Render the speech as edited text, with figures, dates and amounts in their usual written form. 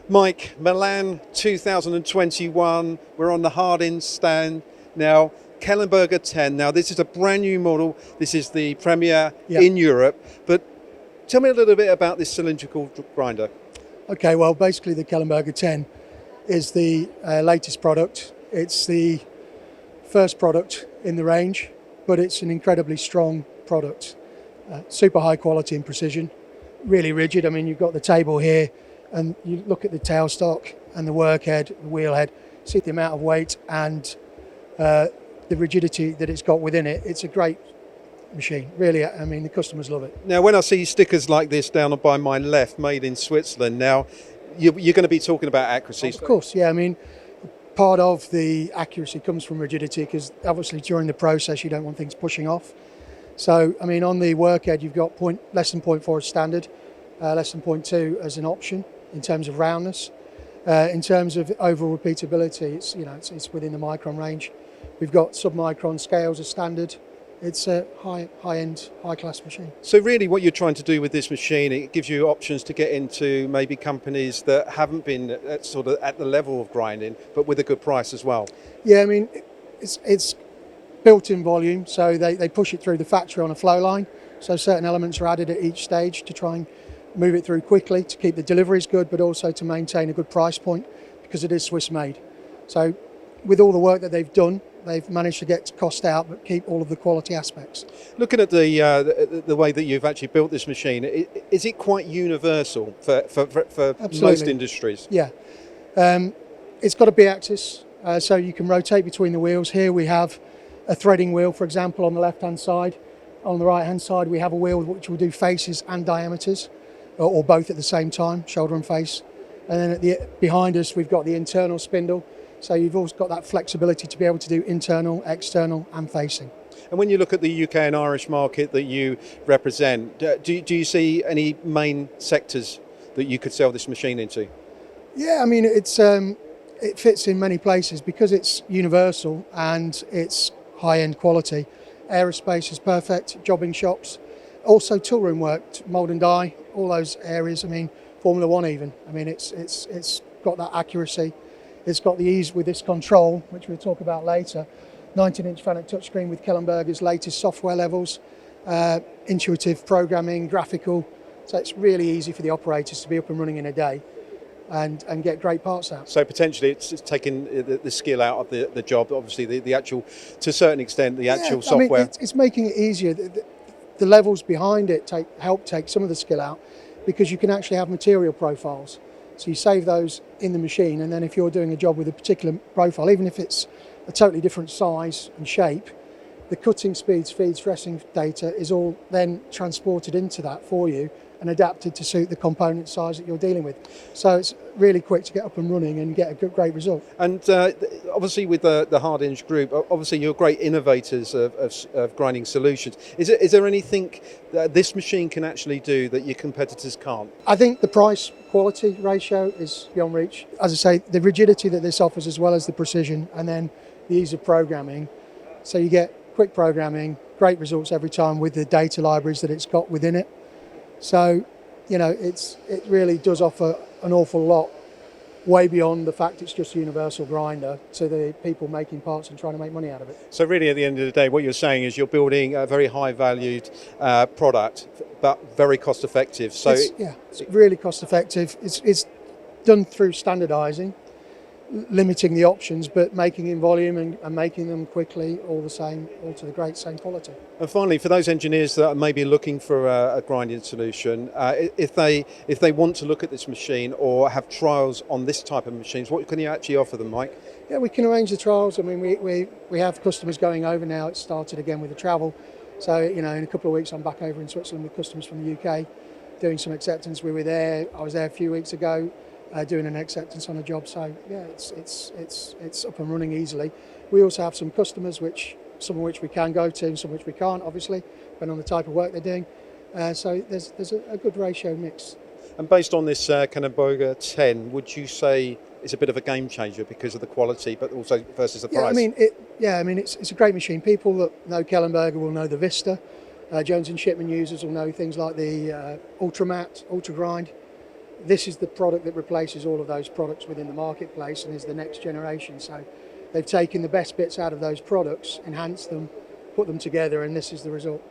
Mike, Milan 2021, we're on the Hardinge stand. Now, Kellenberger 10, now this is a brand new model, this is the premier in Europe, but tell me a little bit about this cylindrical grinder. Okay, well basically the Kellenberger 10 is the latest product. It's the first product in the range, but it's an incredibly strong product. Super high quality and precision, really rigid. I mean, you've got the table here, and you look at the tailstock and the work head, the wheel head, see the amount of weight and the rigidity that it's got within it. It's a great machine, really. I mean, the customers love it. Now, when I see stickers like this down by my left, made in Switzerland, now you're going to be talking about accuracy. Of course, yeah. I mean, part of the accuracy comes from rigidity, because obviously during the process you don't want things pushing off. So, I mean, on the work head you've got less than 0.4 as standard, less than 0.2 as an option in terms of roundness. In terms of overall repeatability, it's within the micron range. We've got sub-micron scales as standard. It's a high-end, high-class machine. So really what you're trying to do with this machine, it gives you options to get into maybe companies that haven't been at the level of grinding, but with a good price as well. Yeah, I mean, it's built in volume, so they push it through the factory on a flow line. So certain elements are added at each stage to try and move it through quickly, to keep the deliveries good, but also to maintain a good price point, because it is Swiss made. So with all the work that they've done, they've managed to get cost out but keep all of the quality aspects. Looking at the way that you've actually built this machine, is it quite universal for most industries? Yeah, it's got a B-axis, so you can rotate between the wheels. Here we have a threading wheel, for example, on the left-hand side. On the right-hand side we have a wheel which will do faces and diameters, or both at the same time, shoulder and face. And then behind us we've got the internal spindle. So you've also got that flexibility to be able to do internal, external and facing. And when you look at the UK and Irish market that you represent, do you see any main sectors that you could sell this machine into? Yeah, I mean, it fits in many places because it's universal and it's high-end quality. Aerospace is perfect, jobbing shops, also toolroom work, mould and die, all those areas. I mean, Formula One even. I mean, it's got that accuracy. It's got the ease with this control, which we'll talk about later. 19-inch Fanuc touchscreen with Kellenberger's latest software levels, intuitive programming, graphical. So it's really easy for the operators to be up and running in a day and get great parts out. So potentially it's taking the skill out of the job, obviously the actual, to a certain extent, the actual software. I mean, it's making it easier. The levels behind it help take some of the skill out, because you can actually have material profiles. So you save those in the machine, and then if you're doing a job with a particular profile, even if it's a totally different size and shape, the cutting speeds, feeds, dressing data is all then transported into that for you and adapted to suit the component size that you're dealing with. So it's really quick to get up and running and get a great result. And obviously with the Hardinge group, obviously you're great innovators of grinding solutions. Is there anything that this machine can actually do that your competitors can't? I think the price quality ratio is beyond reach. As I say, the rigidity that this offers, as well as the precision, and then the ease of programming. So you get quick programming, great results every time with the data libraries that it's got within it. So, it really does offer an awful lot, way beyond the fact it's just a universal grinder, to the people making parts and trying to make money out of it. So really at the end of the day, what you're saying is you're building a very high valued product, but very cost effective. So it's really cost effective. It's done through standardizing, limiting the options, but making in volume and making them quickly, all to the great same quality. And finally, for those engineers that are maybe looking for a grinding solution, if they want to look at this machine or have trials on this type of machines, what can you actually offer them, Mike? Yeah, we can arrange the trials. I mean, we have customers going over now. It's started again with the travel. So, in a couple of weeks I'm back over in Switzerland with customers from the UK doing some acceptance. We were there, I was there a few weeks ago, doing an acceptance on a job. So yeah, it's up and running easily. We also have some customers some of which we can go to and some which we can't, obviously, depending on the type of work they're doing. So there's a good ratio mix. And based on this Kellenberger 10, would you say it's a bit of a game changer because of the quality, but also versus the price? I mean, it's a great machine. People that know Kellenberger will know the Vista. Jones and Shipman users will know things like the Ultramat, Ultra Grind. this is the product that replaces all of those products within the marketplace and is the next generation. So they've taken the best bits out of those products, enhanced them, put them together, and this is the result.